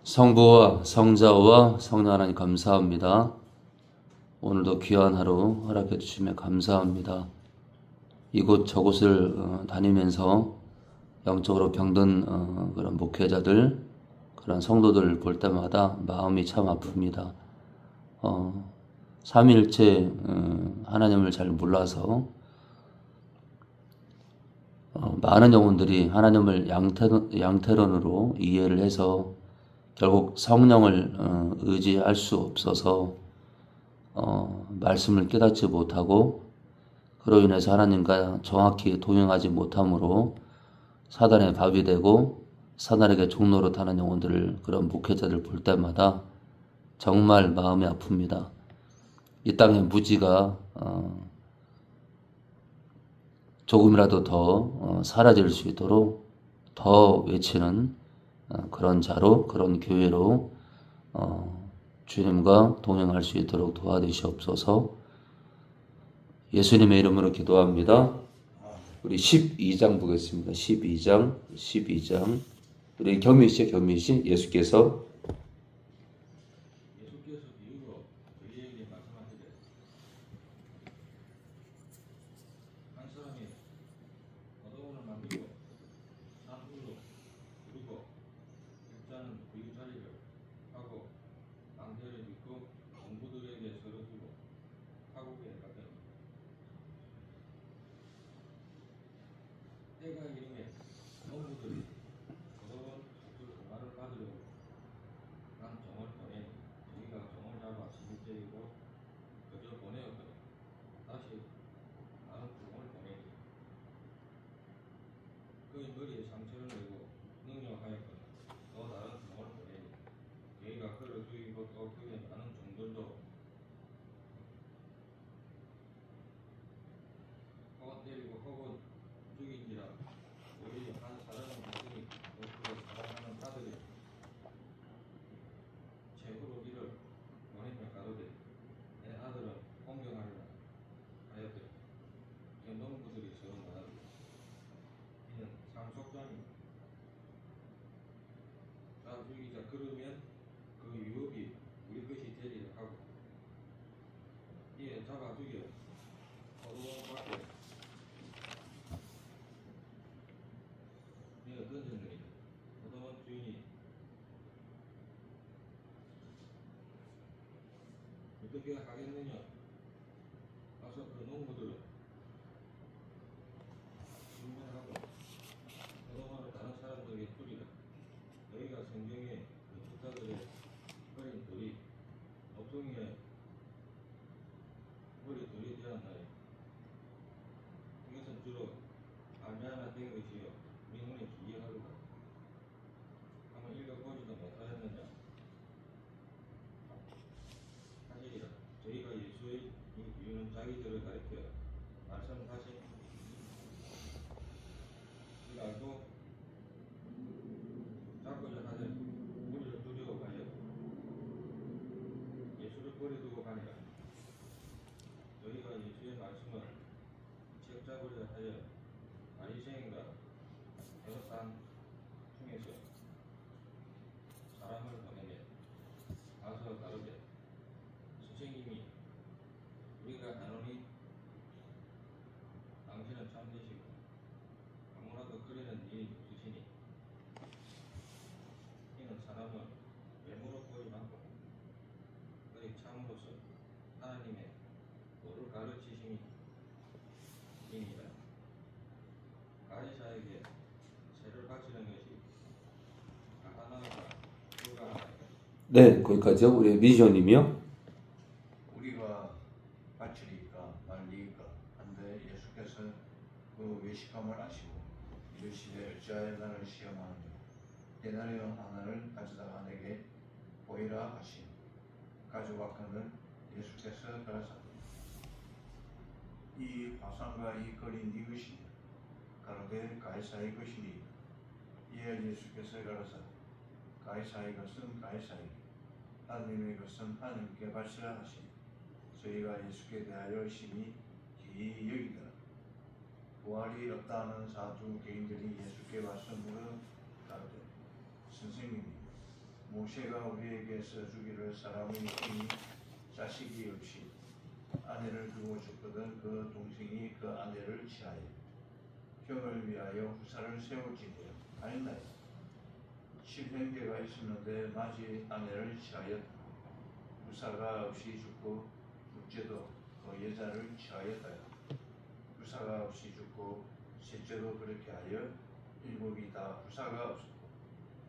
성부와 성자와 성령 하나님 감사합니다. 오늘도 귀한 하루 허락해 주시며 감사합니다. 이곳 저곳을 다니면서 영적으로 병든 그런 목회자들, 그런 성도들 볼 때마다 마음이 참 아픕니다. 삼위일체 하나님을 잘 몰라서 많은 영혼들이 하나님을 양태론으로 이해를 해서 결국 성령을 의지할 수 없어서 말씀을 깨닫지 못하고 그로 인해서 하나님과 정확히 동행하지 못함으로 사단의 밥이 되고 사단에게 종로로 타는 영혼들을, 그런 목회자들 볼 때마다 정말 마음이 아픕니다. 이 땅의 무지가 조금이라도 더 사라질 수 있도록 더 외치는 그런 자로, 그런 교회로 주님과 동행할 수 있도록 도와주시옵소서. 예수님의 이름으로 기도합니다. 우리 12장 보겠습니다. 12장. 우리 겸유시 예수께서 비유로 저희에게 말씀하시되 한 사람이 어동을 만들고 산불로 부르고 일자는 구유자리를 하고 방패를 짚고 농부들에게 서러주고 타국에 가더니 때가 이르매 농부들이 어동은 그 공화를 받으려고 난 정을 보내니 저희가 정을 잡아 심일제이고 그저 보내었거든. 다시 다른 정을 보내니 그의 머리에 상처를 내고 능력하였거든. 또 다른 정을 보내니 저희가 그를 죽이고 또 그의 많은 종들도 혹은 때리고 혹은 죽인지라. 저희 한 사람의 백성이 또 그를 사랑하는 아들이 최후로 이를 원인을 가로되 내 아들은 공경하리라 하였더니 그 농부들이 서로 말하되 이는 상속자니 자 죽이자. 그러면 그 유업이 우리 것이 되리라 하고 이에 잡아 죽여 어두운 밖에 내어 던졌느니라. 어두운 주인이 어떻게 하겠느냐 와서 그 농부들은 분명하고 어두운을 다른 사람들에게 주리라. 너희가 성경에 그 집사들의 어린 돌이 목동이에 머리 돌이 되었나니 이것은 주로 말미암아 된 것이요 우리 눈에 기이하도다. 한번 읽어보지도 못하였느냐 하시리라. 저희가 예수의 이 비유는 자기들을 가리켜 말씀하신 줄 알고 잡고자 하되 우리를 두려워하여 예수를 버려두고 가니라. 저희가 예수의 말씀을 책잡으려 하여 바리새인과 헤롯 중에서 사람을 보내매 가서 가로되 선생님이 우리가 아노니 당신은 참되시고 아무나도 그리는 일이 없으시니 이는 사람을 외모로 보지 않고 그의 참으로서 하나님의 도를 가르치심이니이다. 가이사에게 세를 바치는 것이 가하나가 불가하나이다. 네, 거기까지요. 우리 미시오님이요. 우리가 바치리까 말리까 한데 예수께서 그 외식함을 아시고 이르시되 어찌하여 나를 시험하느냐 데나리온 하나를 가져다가 내게 보이라 하시니 가져왔거늘 예수께서 가라사대 이 화상과 이 거리 네 것이냐 가로되 가이사의 것이니 이에 예수께서 가라사대 가이사의 것은 가이사에게 하나님의 것은 하나님께 바치라 하시니 저희가 예수께 대하여 심히 기이 여기더라. 부활이 없다는 사두 개인들이 예수께 와서 물어 가로되 선생님이 모세가 우리에게서 주기를 사람의 힘이 자식이 없이 아내를 두고 죽거든 그 동생이 그 아내를 취하여 형을 위하여 후사를 세울지니라 하였나이다. 7형제가 있었는데 마지 아내를 취하였다. 후사가 없이 죽고 둘째도 그 여자를 취하였다. 후사가 없이 죽고 셋째도 그렇게 하여 일곱이 다 후사가 없었고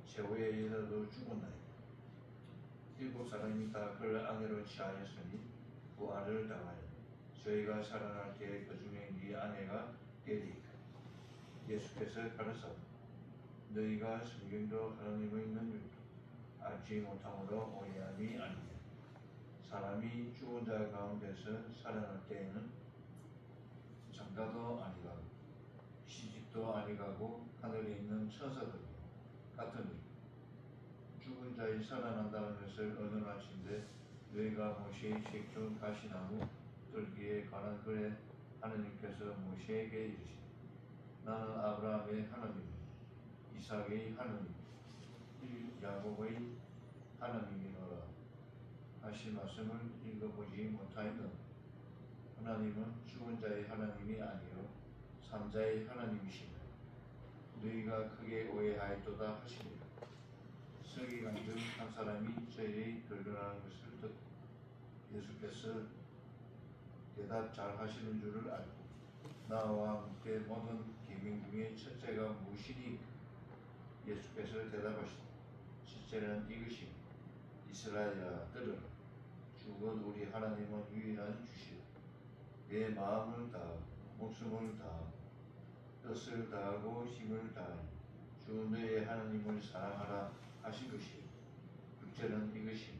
최후의 여자도 죽었나이다. 7사람이 다 그를 아내로 취하였으니 부활을 당하여 저희가 살아날 때 그 중에 네 아내가 되리이까. 예수께서 가르사 너희가 성경도 하나님의 능력도 알지 못함으로 오해함이 아니냐. 사람이 죽은 자 가운데서 살아날 때에는 장가도 아니가고 시집도 아니가고 하늘에 있는 천사들과 같으니 죽은 자의 살아난다는 것을 언언하신데 너희가 모세의 책중 가시나무 들기에 관한 글에 하느님께서 모세에게 이르시되 나는 아브라함의 하나님 이삭의 하나님 야곱의 하나님이노라 하신 말씀을 읽어보지 못하였느냐. 하나님은 죽은 자의 하나님이 아니요 산자의 하나님이시니 너희가 크게 오해하였도다 하시니라. 서기관 중 한 사람이 저희의 변론하는 것을 듣고 예수께서 대답 잘 하시는 줄을 알고 나와 함께 모든 계명 중에 첫째가 무엇이니? 예수께서 대답하시되 첫째는 이것이 이스라엘아 들으라. 주곧 우리 하나님은 유일한 주시라. 내 마음을 다하고 목숨을 다하고 뜻을 다하고 힘을 다하여 주 너의 하나님을 사랑하라 하신 것이요. 둘째는 이것이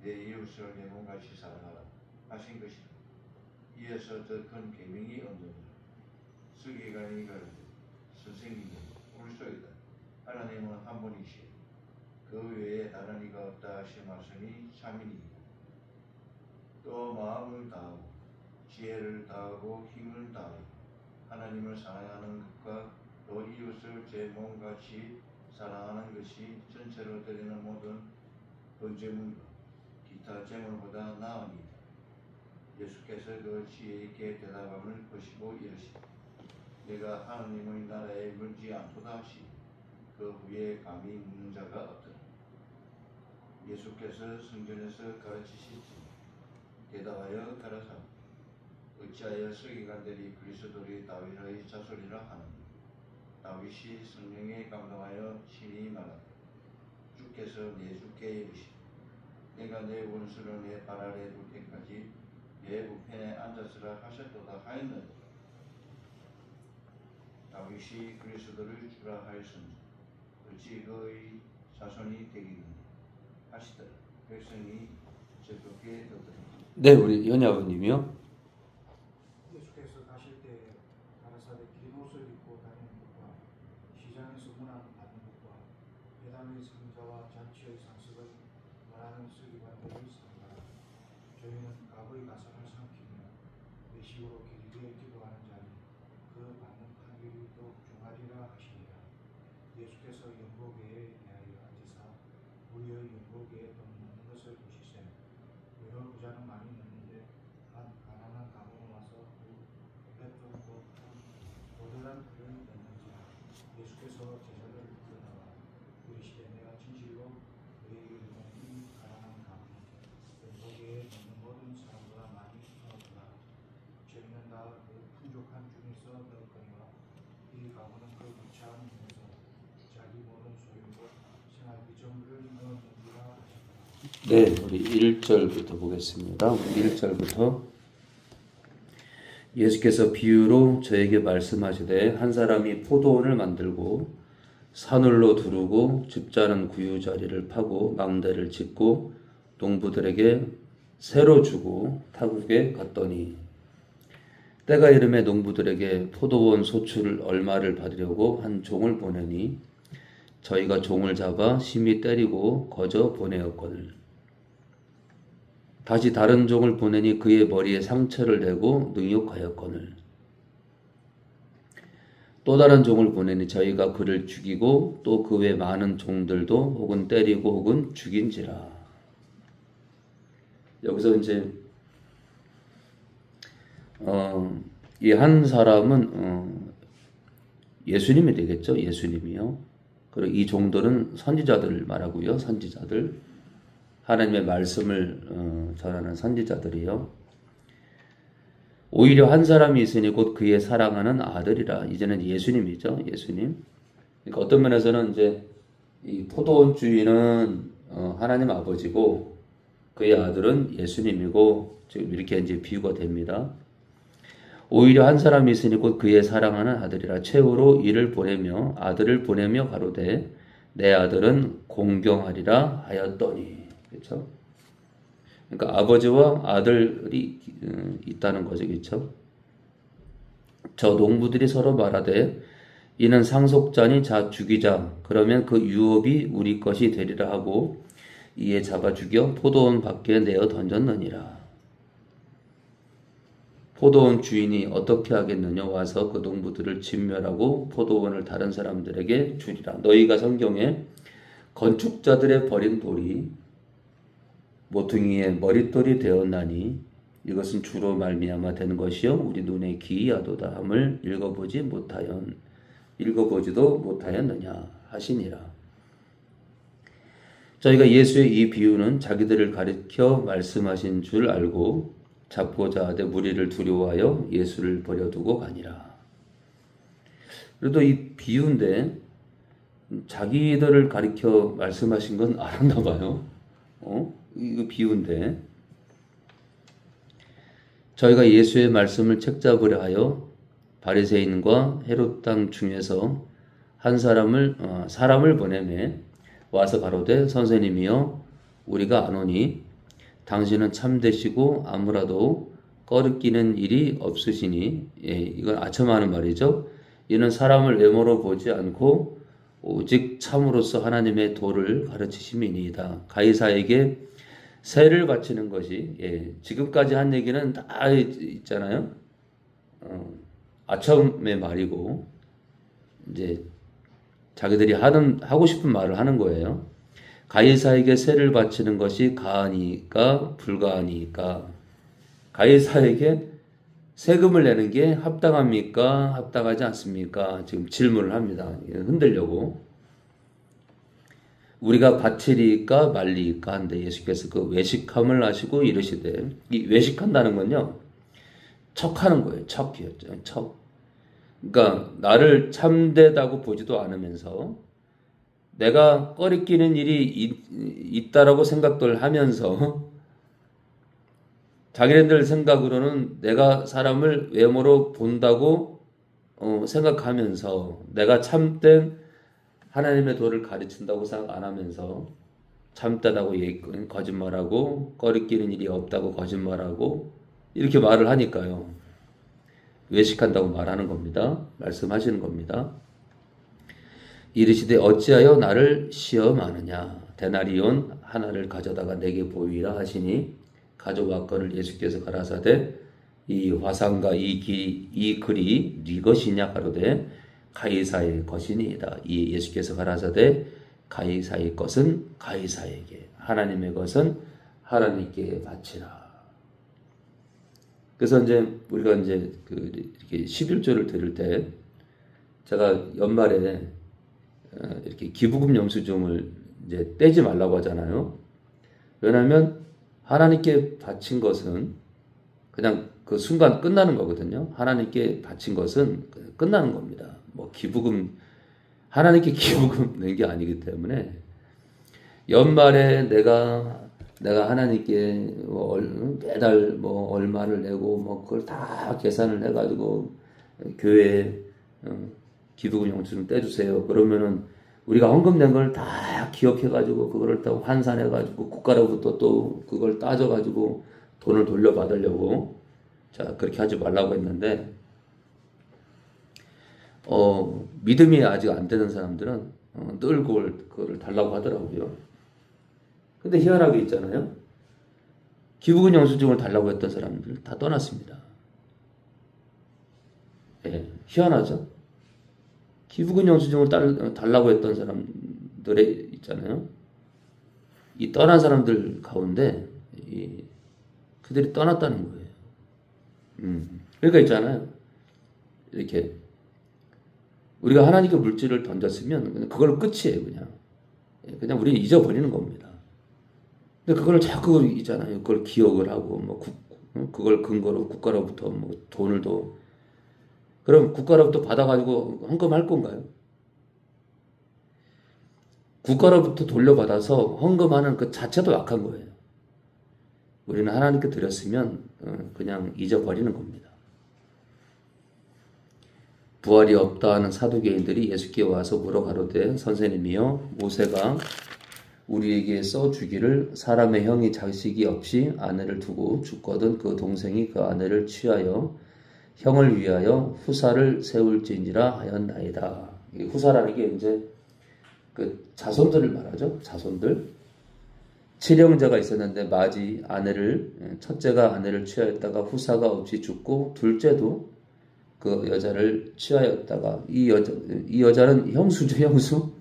내 이웃을 내 몸같이 사랑하라 하신 것이라. 이에서 더 큰 계명이 없느니라. 서기관이 가르되 선생님은 옳소이다. 하나님은 한 분이시오. 그 외에 다른 이가 없다 하신 말씀이 참이니이다. 또 마음을 다하고 지혜를 다하고 힘을 다하여 하나님을 사랑하는 것과 또 이웃을 제 몸같이 사랑하는 것이 전체로 드리는 모든 번제물과 기타 제물보다 나으니이다. 예수께서 그 지혜 있게 대답함을 보시고 이르시되 내가 하나님의 나라에 물지 않도다 하시니 그 후에 감히 묻는 자가 없더라. 예수께서 성전에서 가르치시지 대답하여 가라사 어찌하여 서기관들이 그리스도를 다윗의 자손이라 하느냐. 다윗이 성령에 감동하여 친히 말하되 주께서 내 주께 이르시되 내가 내 원수를 내 발 아래 둘 때까지 내 우편에 앉았으라 하셨도다 하였느니라. 다윗이 그리스도를 주라 하였으니 어찌 그의 자손이 되겠느냐 하시더라. 백성이 즐겁게 듣더라. 네, 우리 연희 아버님이요. 예수께서 가실 때 가라사대 긴 옷을 입고 다니는 것과 시장에서 문안 받는 것과 회당의 성자와 잔치의 상습을 말하는 서기관들을 삼가라. 저희는 갑의 가상을 삼키며 외식으로 길게 기도하는 자니 그 받는 판결이 더욱 중하리라 하시니라. 예수께서 연고궤에 대하여 앉으사 우리의 연고궤에 돈 넣는 것을 보시세. 여러 부자는 많이 넣는데 한 가난한 가문은 와서 몇돈 도들한 풀을 넣는지라. 예수께서 제자들을 불러다가 이르시되 내가 진실로 너희에게 이르노니 이 가난한 가문은 연고궤에 넣는 모든 사람보다 많이 넣었구나. 저희는 다 그 풍족한 중에서 넣었거니와 이 가문은 그 무차한 중에서 자기 모든 소유로 생활비 전부를 넣었느니라 하셨다. 네, 우리 1절부터 보겠습니다. 1절부터 예수께서 비유로 저에게 말씀하시되 한 사람이 포도원을 만들고 산울로 두르고 집자는 구유자리를 파고 망대를 짓고 농부들에게 새로 주고 타국에 갔더니 때가 이름에 농부들에게 포도원 소출 얼마를 받으려고 한 종을 보내니 저희가 종을 잡아 심히 때리고 거저 보내었거늘 다시 다른 종을 보내니 그의 머리에 상처를 내고 능욕하였거늘 또 다른 종을 보내니 저희가 그를 죽이고 또 그 외 많은 종들도 혹은 때리고 혹은 죽인지라. 여기서 이제 이 한 사람은 예수님이 되겠죠. 예수님이요. 그리고 이 종들은 선지자들을 말하고요. 선지자들. 하나님의 말씀을 전하는 선지자들이요. 오히려 한 사람이 있으니 곧 그의 사랑하는 아들이라. 이제는 예수님이죠. 예수님. 그러니까 어떤 면에서는 이제 이 포도원 주인은 하나님 아버지고 그의 아들은 예수님이고 지금 이렇게 이제 비유가 됩니다. 오히려 한 사람이 있으니 곧 그의 사랑하는 아들이라. 최후로 이를 보내며 아들을 보내며 가로되 내 아들은 공경하리라 하였더니. 그렇죠? 그러니까 아버지와 아들이 있다는 거죠. 그렇죠? 저 농부들이 서로 말하되 이는 상속자니 자 죽이자. 그러면 그 유업이 우리 것이 되리라 하고 이에 잡아 죽여 포도원 밖에 내어 던졌느니라. 포도원 주인이 어떻게 하겠느냐. 와서 그 농부들을 진멸하고 포도원을 다른 사람들에게 주리라. 너희가 성경에 건축자들의 버린 돌이 모퉁이의 머릿돌이 되었나니 이것은 주로 말미암아 되는 것이요 우리 눈에 기이하도다 함을 읽어보지도 못하였느냐 하시니라. 저희가 예수의 이 비유는 자기들을 가리켜 말씀하신 줄 알고 잡고자 하되 무리를 두려워하여 예수를 버려두고 가니라. 그래도 이 비유인데 자기들을 가리켜 말씀하신 건 알았나 봐요. 이거 비유인데 저희가 예수의 말씀을 책잡으려 하여 바리새인과 헤롯 땅 중에서 한 사람을 보내매 와서 가로되 선생님이여 우리가 아노니 당신은 참되시고 아무라도 꺼리끼는 일이 없으시니. 이건 아첨하는 말이죠. 이는 사람을 외모로 보지 않고 오직 참으로서 하나님의 도를 가르치심이니이다. 가이사에게 세를 바치는 것이 지금까지 한 얘기는 다 있잖아요. 아첨의 말이고 이제 자기들이 하고 싶은 말을 하는 거예요. 가이사에게 세를 바치는 것이 가하니까 불가하니까. 가이사에게 세금을 내는 게 합당합니까? 합당하지 않습니까? 지금 질문을 합니다. 흔들려고. 우리가 바치리까 말리까 한데 예수께서 그 외식함을 하시고 이르시되, 이 외식한다는 건요 척하는 거예요. 척이었죠. 척. 그러니까 나를 참되다고 보지도 않으면서 내가 꺼리끼는 일이 있다라고 생각들 하면서 자기네들 생각으로는 내가 사람을 외모로 본다고 생각하면서 내가 참된 하나님의 도를 가르친다고 생각 안 하면서 참다다고 거짓말하고 꺼리끼는 일이 없다고 거짓말하고 이렇게 말을 하니까요. 외식한다고 말하는 겁니다. 말씀하시는 겁니다. 이르시되 어찌하여 나를 시험하느냐. 데나리온 하나를 가져다가 내게 보이라 하시니 가져왔거늘 예수께서 가라사대 이 화상과 이 글이 네 것이냐 가로되 가이사의 것이니이다. 이 예수께서 가라사대 가이사의 것은 가이사에게 하나님의 것은 하나님께 바치라. 그래서 이제 우리가 이제 이렇게 11조를 드릴 때 제가 연말에 이렇게 기부금 영수증을 이제 떼지 말라고 하잖아요. 왜냐하면 하나님께 바친 것은 그냥 그 순간 끝나는 거거든요. 하나님께 바친 것은 끝나는 겁니다. 뭐 기부금 하나님께 기부금 낸 게 아니기 때문에 연말에 내가 하나님께 매달 뭐 얼마를 내고 뭐 그걸 다 계산을 해가지고 교회에 기부금 영수증 떼주세요. 그러면은 우리가 헌금 낸 걸 다 기억해가지고 그거를 다 환산해가지고 국가로부터 또 그걸 따져가지고 돈을 돌려받으려고 자 그렇게 하지 말라고 했는데 믿음이 아직 안 되는 사람들은 늘 그걸 달라고 하더라고요. 근데 희한하게 있잖아요. 기부금 영수증을 달라고 했던 사람들 다 떠났습니다. 희한하죠? 피부근 영수증을 달라고 했던 사람들이 있잖아요. 이 떠난 사람들 가운데 그들이 떠났다는 거예요. 그러니까 있잖아요. 이렇게 우리가 하나님께 물질을 던졌으면 그걸로 끝이에요. 그냥 우리는 잊어버리는 겁니다. 근데 그걸 자꾸 있잖아요. 그걸 기억을 하고 뭐 그걸 근거로 국가로부터 뭐 돈을 그럼 국가로부터 받아가지고 헌금할 건가요? 국가로부터 돌려받아서 헌금하는 그 자체도 악한 거예요. 우리는 하나님께 드렸으면 그냥 잊어버리는 겁니다. 부활이 없다 하는 사두개인들이 예수께 와서 물어가로되 선생님이여 모세가 우리에게 써주기를 사람의 형이 자식이 없이 아내를 두고 죽거든 그 동생이 그 아내를 취하여 형을 위하여 후사를 세울지니라 하였나이다. 후사라는 게 이제 그 자손들을 말하죠. 자손들. 7형제가 있었는데 마지 첫째가 아내를 취하였다가 후사가 없이 죽고 둘째도 그 여자를 취하였다가 이 여자는 형수죠. 형수.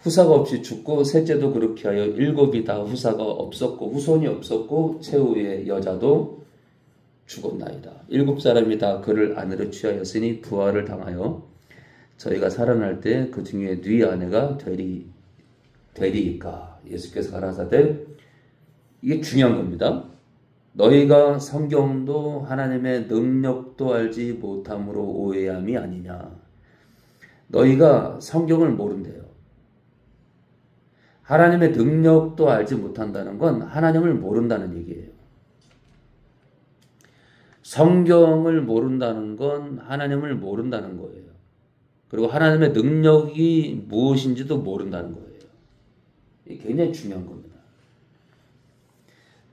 후사가 없이 죽고 셋째도 그렇게 하여 7이 다 후사가 없었고 후손이 없었고 최후의 여자도 죽었나이다. 7사람이 다 그를 아내로 취하였으니 부활을 당하여 저희가 살아날 때 그 중에 네 아내가 되리이까. 예수께서 가라사대 이게 중요한 겁니다. 너희가 성경도 하나님의 능력도 알지 못함으로 오해함이 아니냐. 너희가 성경을 모른대요. 하나님의 능력도 알지 못한다는 건 하나님을 모른다는 얘기예요. 성경을 모른다는 건 하나님을 모른다는 거예요. 그리고 하나님의 능력이 무엇인지도 모른다는 거예요. 이게 굉장히 중요한 겁니다.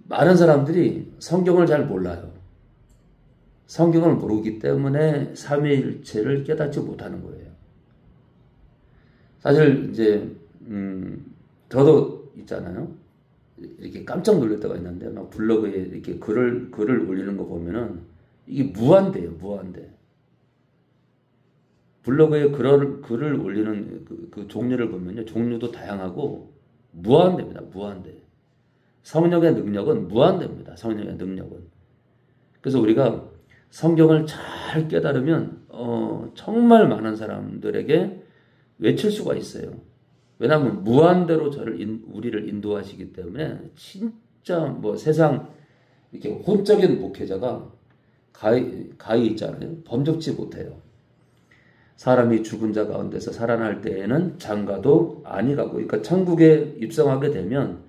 많은 사람들이 성경을 잘 몰라요. 성경을 모르기 때문에 삼위일체를 깨닫지 못하는 거예요. 사실 이제 저도 있잖아요. 이렇게 깜짝 놀랄 때가 있는데 막 블로그에 이렇게 글을 올리는 거 보면은 이게 무한대예요. 무한대. 블로그에 글을 올리는 그 종류를 보면요. 종류도 다양하고 무한대입니다. 무한대. 성령의 능력은 무한대입니다. 성령의 능력은. 그래서 우리가 성경을 잘 깨달으면 정말 많은 사람들에게 외칠 수가 있어요. 왜냐하면 무한대로 우리를 인도하시기 때문에 진짜 뭐 세상 이렇게 혼적인 목회자가 가히 있잖아요. 범접지 못해요. 사람이 죽은 자 가운데서 살아날 때에는 장가도 아니 가고, 그러니까 천국에 입성하게 되면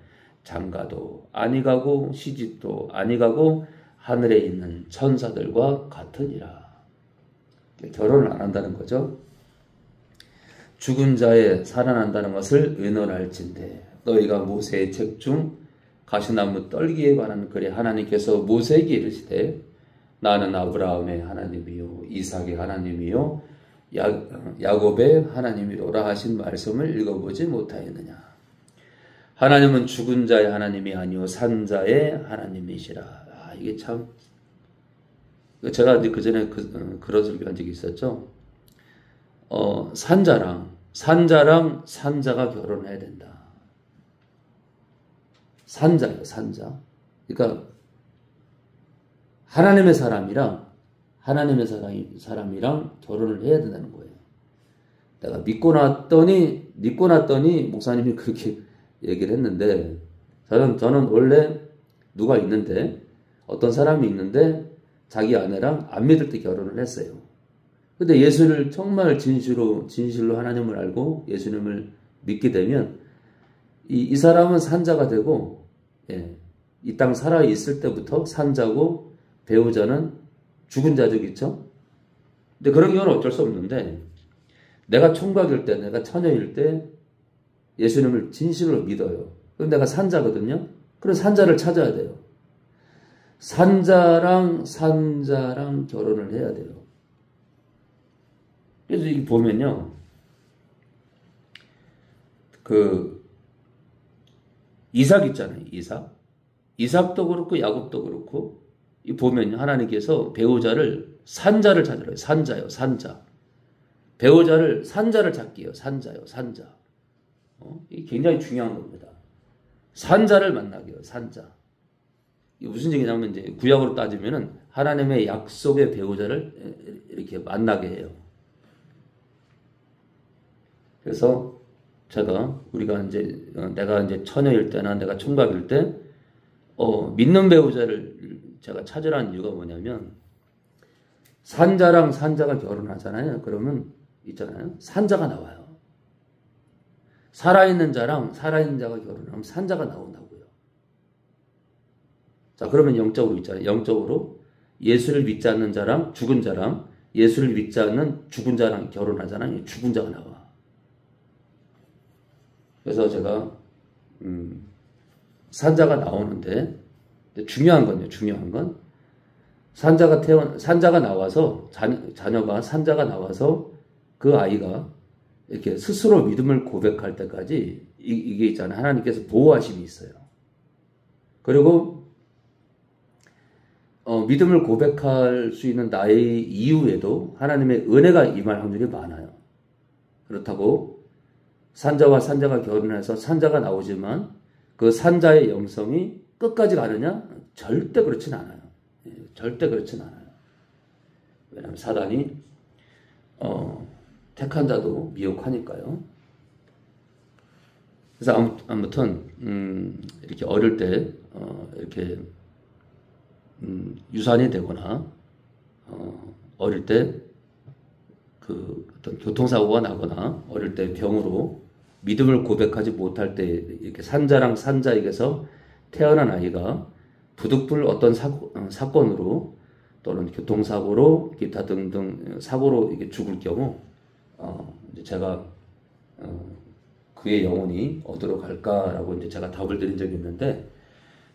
장가도 아니 가고 시집도 아니 가고 하늘에 있는 천사들과 같으니라. 결혼을 안 한다는 거죠. 죽은 자에 살아난다는 것을 의논할진대 너희가 모세의 책 중 가시나무 떨기에 관한 글에 하나님께서 모세에게 이르시되 나는 아브라함의 하나님이요 이삭의 하나님이요 야곱의 하나님이로라 하신 말씀을 읽어보지 못하였느냐. 하나님은 죽은 자의 하나님이 아니요 산 자의 하나님이시라. 이게 참, 제가 이제 그 전에 그런 소리를 한 적이 있었죠. 산자랑 산자가 결혼해야 된다. 산자요, 산자. 그러니까 하나님의 사람이랑 결혼을 해야 된다는 거예요. 내가 믿고 났더니 목사님이 그렇게 얘기를 했는데, 저는 원래 누가 있는데, 어떤 사람이 있는데 자기 아내랑 안 믿을 때 결혼을 했어요. 근데 예수를 정말 진실로 하나님을 알고 예수님을 믿게 되면 이 사람은 산자가 되고, 이 땅 살아 있을 때부터 산자고 배우자는 죽은 자적 있죠. 근데 그런 경우는 어쩔 수 없는데, 내가 총각일 때, 내가 처녀일 때 예수님을 진실로 믿어요. 그럼 내가 산자거든요. 그럼 산자를 찾아야 돼요. 산자랑 결혼을 해야 돼요. 그래서 이 보면요, 이삭 있잖아요. 이삭도 그렇고 야곱도 그렇고, 이 보면 하나님께서 배우자를 산자를 찾으래요. 산자. 배우자를 산자를 찾기요. 산자요. 산자. 이게 굉장히 중요한 겁니다. 산자를 만나기요. 산자. 이게 무슨 얘기냐면 이제 구약으로 따지면은 하나님의 약속의 배우자를 이렇게 만나게 해요. 그래서 우리가 이제 내가 이제 처녀일 때나 내가 총각일 때 믿는 배우자를 제가 찾으라는 이유가 뭐냐면 산자랑 산자가 결혼하잖아요. 그러면 있잖아요. 산자가 나와요. 살아있는 자랑 살아있는 자가 결혼하면 산자가 나온다고요. 자, 그러면 영적으로 있잖아요. 영적으로 예수를 믿지 않는 자랑 죽은 자랑 예수를 믿지 않는 죽은 자랑 결혼하잖아요. 죽은 자가 나와. 그래서 제가 산자가 나오는데 중요한 건 산자가 나와서 자녀가 산자가 나와서 그 아이가 이렇게 스스로 믿음을 고백할 때까지 이게 있잖아요. 하나님께서 보호하심이 있어요. 그리고 믿음을 고백할 수 있는 나이 이후에도 하나님의 은혜가 임할 확률이 많아요. 그렇다고 산자와 산자가 결혼해서 산자가 나오지만 그 산자의 영성이 끝까지 가느냐? 절대 그렇진 않아요. 절대 그렇진 않아요. 왜냐하면 사단이 택한 자도 미혹하니까요. 그래서 아무튼 이렇게 어릴 때 이렇게 유산이 되거나 어릴 때 그 어떤 교통사고가 나거나 어릴 때 병으로 믿음을 고백하지 못할 때 이렇게 산자랑 산자에게서 태어난 아이가 부득불 어떤 사건으로 또는 교통사고로 기타 등등 사고로 이게 죽을 경우 이제 제가 그의 영혼이 어디로 갈까라고 이제 제가 답을 드린 적이 있는데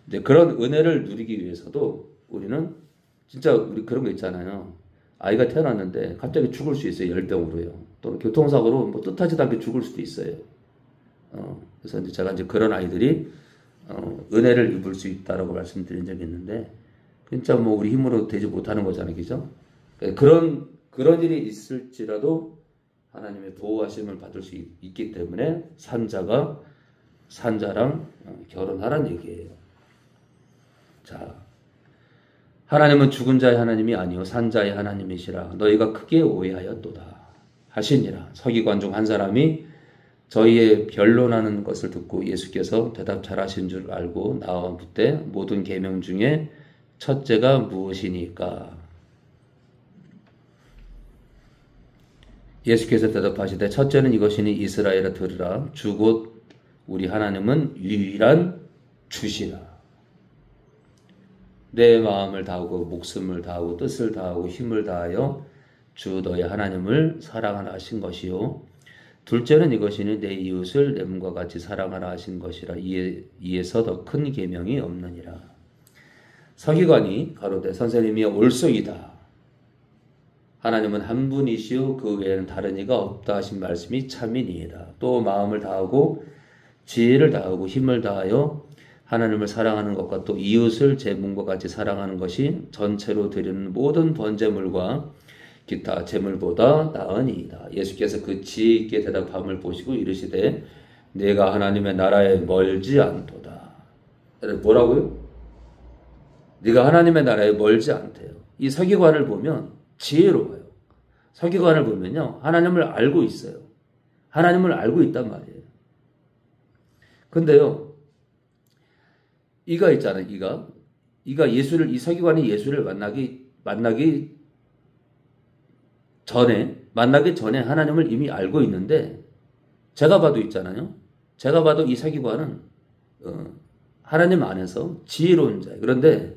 이제 그런 은혜를 누리기 위해서도 우리는 진짜 우리 그런 거 있잖아요. 아이가 태어났는데 갑자기 죽을 수 있어요. 열병으로요. 또는 교통사고로 뭐 뜻하지도 않게 죽을 수도 있어요. 그래서 이제 제가 이제 그런 아이들이 은혜를 입을 수 있다라고 말씀드린 적이 있는데 진짜 뭐 우리 힘으로 되지 못하는 거잖아요. 그죠? 그런 일이 있을지라도 하나님의 보호하심을 받을 수 있기 때문에 산자가 산자랑 결혼하라는 얘기예요. 자, 하나님은 죽은 자의 하나님이 아니요 산자의 하나님이시라 너희가 크게 오해하였도다 하시니라. 서기관 중 한 사람이 저희의 변론하는 것을 듣고 예수께서 대답 잘하신 줄 알고 나와 묻되 모든 계명 중에 첫째가 무엇이니까? 예수께서 대답하시되 첫째는 이것이니 이스라엘아 들으라 주 곧 우리 하나님은 유일한 주시라. 내 마음을 다하고 목숨을 다하고 뜻을 다하고 힘을 다하여 주 너의 하나님을 사랑하라 하신 것이요. 둘째는 이것이니 내 이웃을 내 몸과 같이 사랑하라 하신 것이라. 이에서 더 큰 계명이 없느니라. 서기관이 가로되 선생님이 옳소이다. 하나님은 한 분이시요 그 외에는 다른 이가 없다 하신 말씀이 참이니이다. 또 마음을 다하고 지혜를 다하고 힘을 다하여 하나님을 사랑하는 것과 또 이웃을 제 몸과 같이 사랑하는 것이 전체로 드리는 모든 번제물과 기타 제물보다 나으니이다. 예수께서 그 지혜 있게 대답함을 보시고 이르시되 내가 하나님의 나라에 멀지 않도다. 뭐라고요? 네가 하나님의 나라에 멀지 않대요. 이 서기관을 보면 지혜로워요. 서기관을 보면요 하나님을 알고 있어요. 하나님을 알고 있단 말이에요. 근데요 이가 있잖아요. 이가 예수를 이 서기관이 예수를 만나기 전에 하나님을 이미 알고 있는데 제가 봐도 있잖아요. 제가 봐도 이 서기관은 하나님 안에서 지혜로운 자예요. 그런데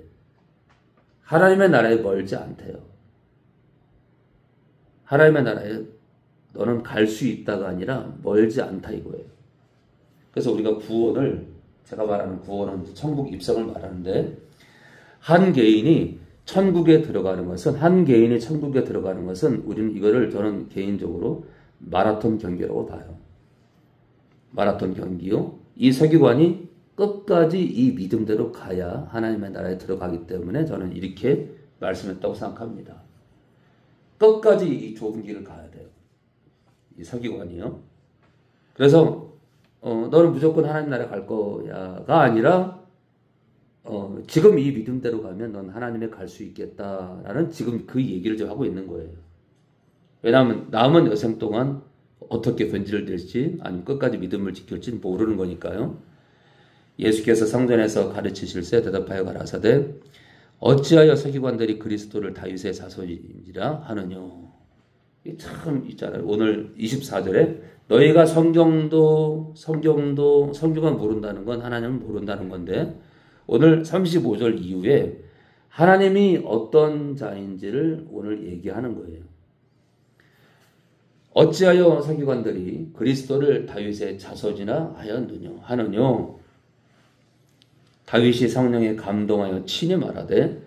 하나님의 나라에 멀지 않대요. 하나님의 나라에 너는 갈 수 있다가 아니라 멀지 않다 이거예요. 그래서 우리가 제가 말하는 구원은 천국 입성을 말하는데 한 개인이 천국에 들어가는 것은 우리는 이거를 저는 개인적으로 마라톤 경기라고 봐요. 마라톤 경기요. 이 서기관이 끝까지 이 믿음대로 가야 하나님의 나라에 들어가기 때문에 저는 이렇게 말씀했다고 생각합니다. 끝까지 이 좁은 길을 가야 돼요. 이 서기관이요. 그래서 너는 무조건 하나님 나라 갈 거야가 아니라 지금 이 믿음대로 가면 넌 하나님에 갈 수 있겠다라는 지금 그 얘기를 좀 하고 있는 거예요. 왜냐하면 남은 여생 동안 어떻게 변질될지 아니면 끝까지 믿음을 지킬지 모르는 거니까요. 예수께서 성전에서 가르치실세 대답하여 가라사대 어찌하여 서기관들이 그리스도를 다윗의 자손이라 하느냐. 참 있잖아요. 오늘 24절에 너희가 성경을 모른다는 건 하나님을 모른다는 건데 오늘 35절 이후에 하나님이 어떤 자인지를 오늘 얘기하는 거예요. 어찌하여 서기관들이 그리스도를 다윗의 자손이라 하느냐. 다윗이 성령에 감동하여 친히 말하되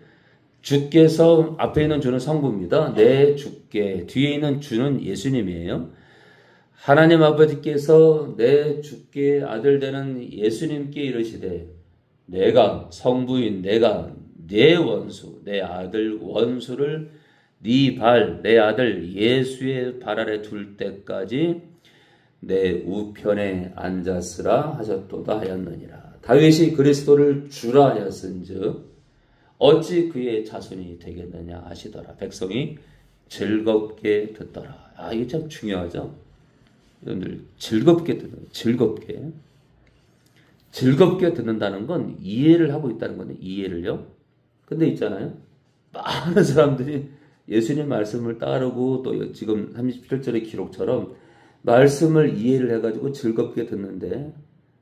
주께서 앞에 있는 주는 성부입니다. 내 주께 뒤에 있는 주는 예수님이에요. 하나님 아버지께서 내 주께 아들 되는 예수님께 이르시되 내가 성부인 내가 내 원수 내 아들 원수를 내 아들 예수의 발 아래 둘 때까지 내 우편에 앉았으라 하셨도다 하였느니라. 다윗이 그리스도를 주라 하였은즉 어찌 그의 자손이 되겠느냐 하시더라. 백성이 즐겁게 듣더라. 이게 참 중요하죠. 여러분들 즐겁게 듣는다는 건 이해를 하고 있다는 건데 이해를요. 근데 있잖아요. 많은 사람들이 예수님 말씀을 따르고 또 지금 37절의 기록처럼 말씀을 이해를 해가지고 즐겁게 듣는데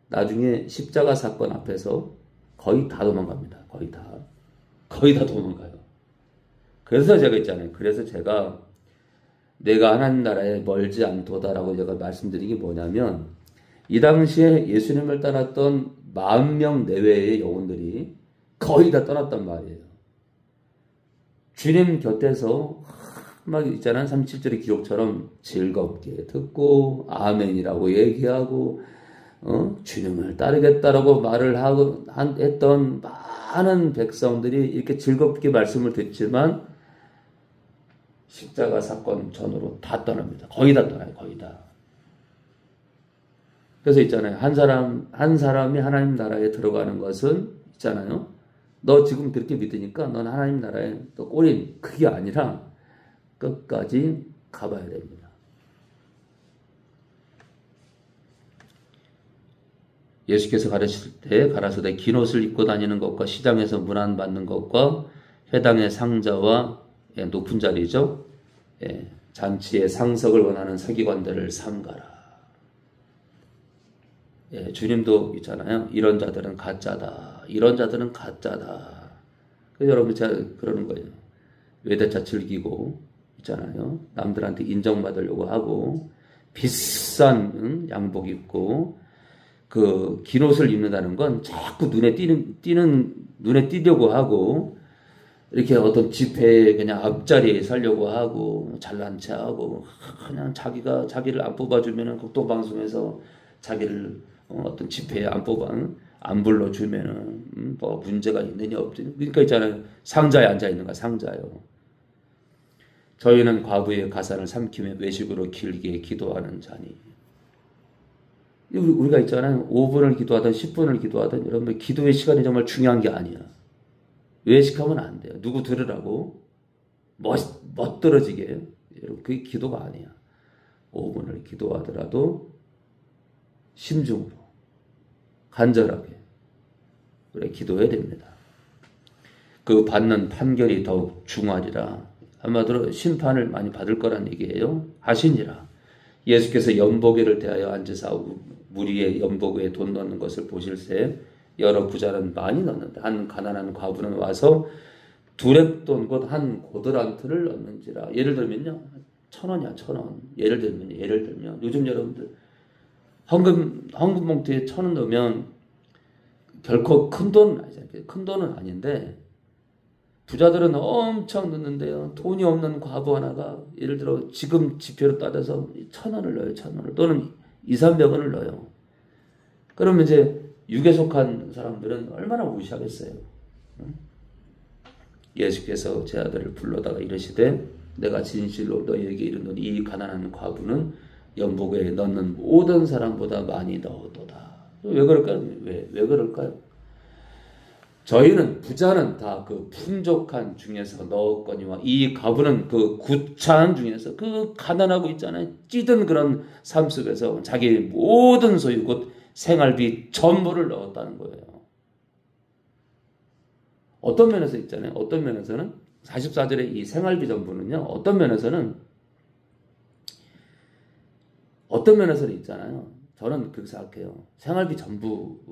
나중에 십자가 사건 앞에서 거의 다 도망갑니다. 거의 다 도망가요. 그래서 제가 있잖아요. 그래서 제가 내가 하나님 나라에 멀지 않도다라고 제가 말씀드린 게 뭐냐면 이 당시에 예수님을 따랐던 10,000명 내외의 영혼들이 거의 다 떠났단 말이에요. 주님 곁에서 막 있잖아요. 37절의 기록처럼 즐겁게 듣고 아멘이라고 얘기하고 주님을 따르겠다라고 말을 했던 많은 백성들이 이렇게 즐겁게 말씀을 듣지만 십자가 사건 전후로 다 떠납니다. 거의 다 떠나요. 거의 다. 그래서 있잖아요. 한 사람이 하나님 나라에 들어가는 것은 있잖아요. 너 지금 그렇게 믿으니까 넌 하나님 나라에 또 꼬린 그게 아니라 끝까지 가봐야 됩니다. 예수께서 가르칠 때 가라사대 긴 옷을 입고 다니는 것과 시장에서 문안 받는 것과 회당의 상자와 높은 자리죠. 잔치의 상석을 원하는 서기관들을 삼가라. 주님도 있잖아요. 이런 자들은 가짜다. 이런 자들은 가짜다. 그래서 여러분 제가 그러는 거예요. 외대차 즐기고 있잖아요. 남들한테 인정받으려고 하고 비싼 양복 입고 그 긴 옷을 입는다는 건 자꾸 눈에 띄려고 하고 이렇게 어떤 집회에 그냥 앞자리에 살려고 하고 잘난 체하고 그냥 자기를 안 뽑아주면은 국도방송에서 자기를 어떤 집회에 안 불러주면은 뭐 문제가 있느냐 없느냐. 그러니까 있잖아요. 상자에 앉아 있는 거야. 상자요. 저희는 과부의 가산을 삼키며 외식으로 길게 기도하는 자니. 우리가 있잖아요. 5분을 기도하든 10분을 기도하든 여러분 기도의 시간이 정말 중요한 게 아니야. 외식하면 안 돼요. 누구 들으라고 멋들어지게. 여러분 그게 기도가 아니야. 5분을 기도하더라도 심중으로 간절하게 그래 기도해야 됩니다. 그 받는 판결이 더욱 중하리라. 한마디로 심판을 많이 받을 거란 얘기예요. 하시니라. 예수께서 연보기를 대하여 앉으사 무리의 연보기에 돈 넣는 것을 보실새 여러 부자는 많이 넣는다. 한 가난한 과부는 와서 두렙돈 곧 한 고드란트를 넣는지라. 예를 들면요. 1,000원이야 1,000원. 예를 들면 요즘 여러분들 헌금 봉투에 1,000원 넣으면 결코 큰 돈은 아니잖아요. 큰 돈은 아닌데 부자들은 엄청 넣는데요. 돈이 없는 과부 하나가 예를 들어 지금 지표로 따져서 1,000원을 넣어요. 1,000원을 또는 200~300원을 넣어요. 그러면 이제 육에 속한 사람들은 얼마나 무시하겠어요. 예수께서 제 아들을 불러다가 이르시되 내가 진실로 너희에게 이르노니 이 가난한 과부는 연복에 넣는 모든 사람보다 많이 넣어도다. 왜 그럴까요? 왜 그럴까요? 저희는 부자는 다 그 풍족한 중에서 넣었거니와 이 과부는 그 구차한 중에서 그 가난하고 있잖아요. 찌든 그런 삶 속에서 자기 모든 소유 곧 생활비 전부를 넣었다는 거예요. 어떤 면에서 있잖아요. 어떤 면에서는 44절의 이 생활비 전부는요. 어떤 면에서는 있잖아요. 저는 그렇게 생각해요. 생활비 전부의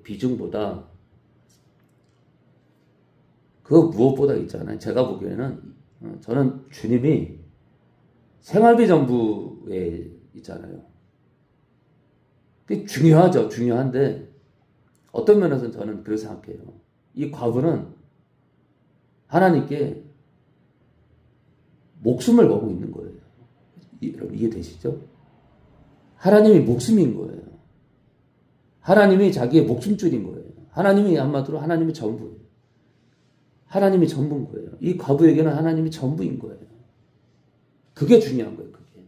비중보다 그 무엇보다 있잖아요. 제가 보기에는 저는 주님이 생활비 전부에 있잖아요. 그게 중요하죠. 중요한데 어떤 면에서는 저는 그렇게 생각해요. 이 과부는 하나님께 목숨을 걸고 있는 거예요. 여러분 이해되시죠? 하나님이 목숨인 거예요. 하나님이 자기의 목숨줄인 거예요. 하나님이 한마디로 하나님이 전부예요. 하나님이 전부인 거예요. 이 과부에게는 하나님이 전부인 거예요. 그게 중요한 거예요. 그게.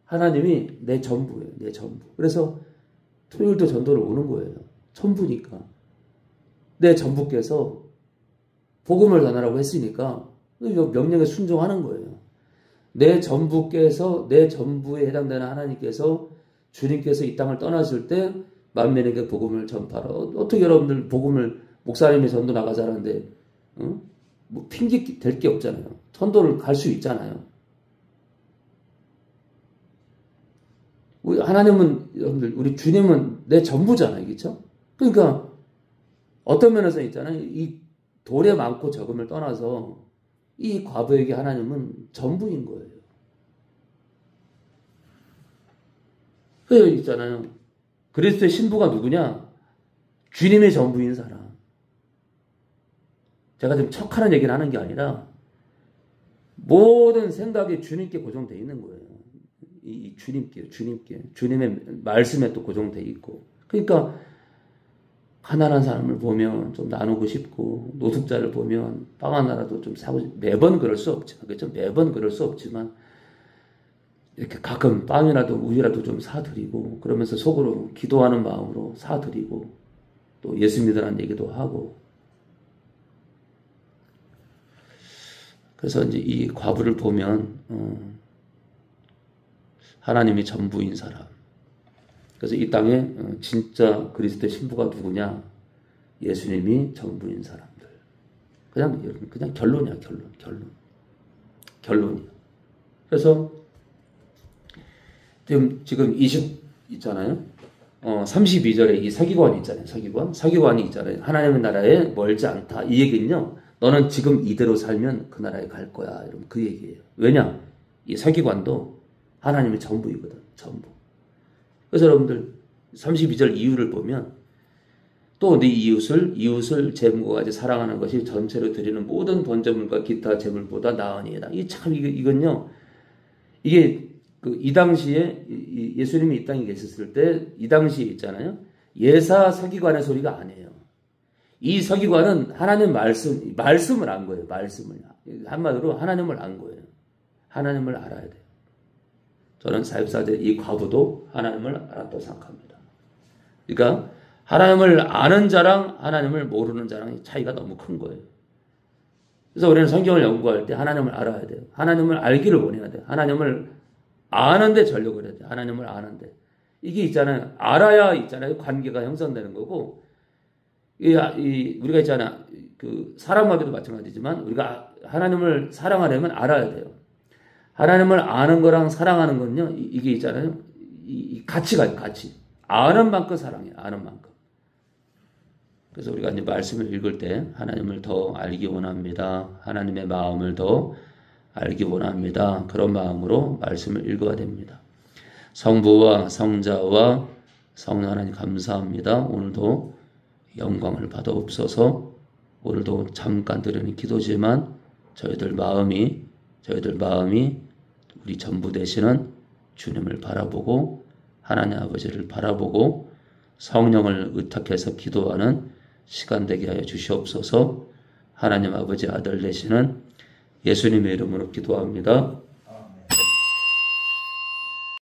하나님이 내 전부예요. 내 전부. 그래서 토요일도 전도를 오는 거예요. 전부니까. 내 전부께서 복음을 전하라고 했으니까 명령에 순종하는 거예요. 내 전부께서 내 전부에 해당되는 하나님께서 주님께서 이 땅을 떠나실 때 만민에게 복음을 전파하라. 어떻게 여러분들 복음을 목사님이 전도 나가자는데 뭐 핑계 될 게 없잖아요. 전도를 갈 수 있잖아요. 우리 하나님은 여러분들 우리 주님은 내 전부잖아요. 그렇죠? 그러니까 어떤 면에서 있잖아요. 이 돌에 많고 적음을 떠나서 이 과부에게 하나님은 전부인 거예요. 그래서 있잖아요. 그리스도의 신부가 누구냐? 주님의 전부인 사람. 제가 지금 척하는 얘기를 하는 게 아니라 모든 생각이 주님께 고정되어 있는 거예요. 이 주님께 주님의 말씀에 또 고정되어 있고. 그러니까 가난한 사람을 보면 좀 나누고 싶고 노숙자를 보면 빵 하나라도 좀 사고 싶고 매번 그럴 수 없지만 그렇죠? 매번 그럴 수 없지만 이렇게 가끔 빵이라도 우유라도 좀 사드리고 그러면서 속으로 기도하는 마음으로 사드리고 또 예수 믿으라는 얘기도 하고 그래서 이제 이 과부를 보면 하나님이 전부인 사람. 그래서 이 땅에 진짜 그리스도의 신부가 누구냐? 예수님이 전부인 사람들. 그냥 결론이야, 결론이야. 그래서 지금 20 있잖아요. 32절에 이 서기관이 있잖아요. 서기관이 있잖아요. 하나님의 나라에 멀지 않다. 이 얘기는요. 너는 지금 이대로 살면 그 나라에 갈 거야. 이러면 그 얘기예요. 왜냐? 이 서기관도 하나님의 전부이거든. 전부. 그래서 여러분들 32절 이유를 보면 또 네 이웃을 재물과 같이 사랑하는 것이 전체로 드리는 모든 번제물과 기타 제물보다 나으니이다. 이건요. 이게 이 당시에 예수님이 이 땅에 계셨을 때 이 당시에 있잖아요. 예사 서기관의 소리가 아니에요. 이 서기관은 하나님 말씀을 안 거예요. 말씀을. 한마디로 하나님을 안 거예요. 하나님을 알아야 돼요. 저는 44절 이 과부도 하나님을 알았다고 생각합니다. 그러니까 하나님을 아는 자랑, 하나님을 모르는 자랑의 차이가 너무 큰 거예요. 그래서 우리는 성경을 연구할 때 하나님을 알아야 돼요. 하나님을 알기를 원해야 돼요. 하나님을 아는데 전력을 해야 돼요. 하나님을 아는데. 이게 있잖아요. 알아야 있잖아요. 관계가 형성되는 거고, 우리가 있잖아. 사람하고도 마찬가지지만, 우리가 하나님을 사랑하려면 알아야 돼요. 하나님을 아는 거랑 사랑하는 건요, 이게 있잖아요. 이 가치가, 가치. 아는 만큼 사랑해요. 아는 만큼. 그래서 우리가 이제 말씀을 읽을 때 하나님을 더 알기 원합니다. 하나님의 마음을 더 알기 원합니다. 그런 마음으로 말씀을 읽어야 됩니다. 성부와 성자와 성령 하나님 감사합니다. 오늘도 영광을 받아옵소서. 오늘도 잠깐 드리는 기도지만 저희들 마음이 우리 전부 되시는 주님을 바라보고 하나님 아버지를 바라보고 성령을 의탁해서 기도하는 시간 되게 하여 주시옵소서. 하나님 아버지 아들 되시는 예수님의 이름으로 기도합니다.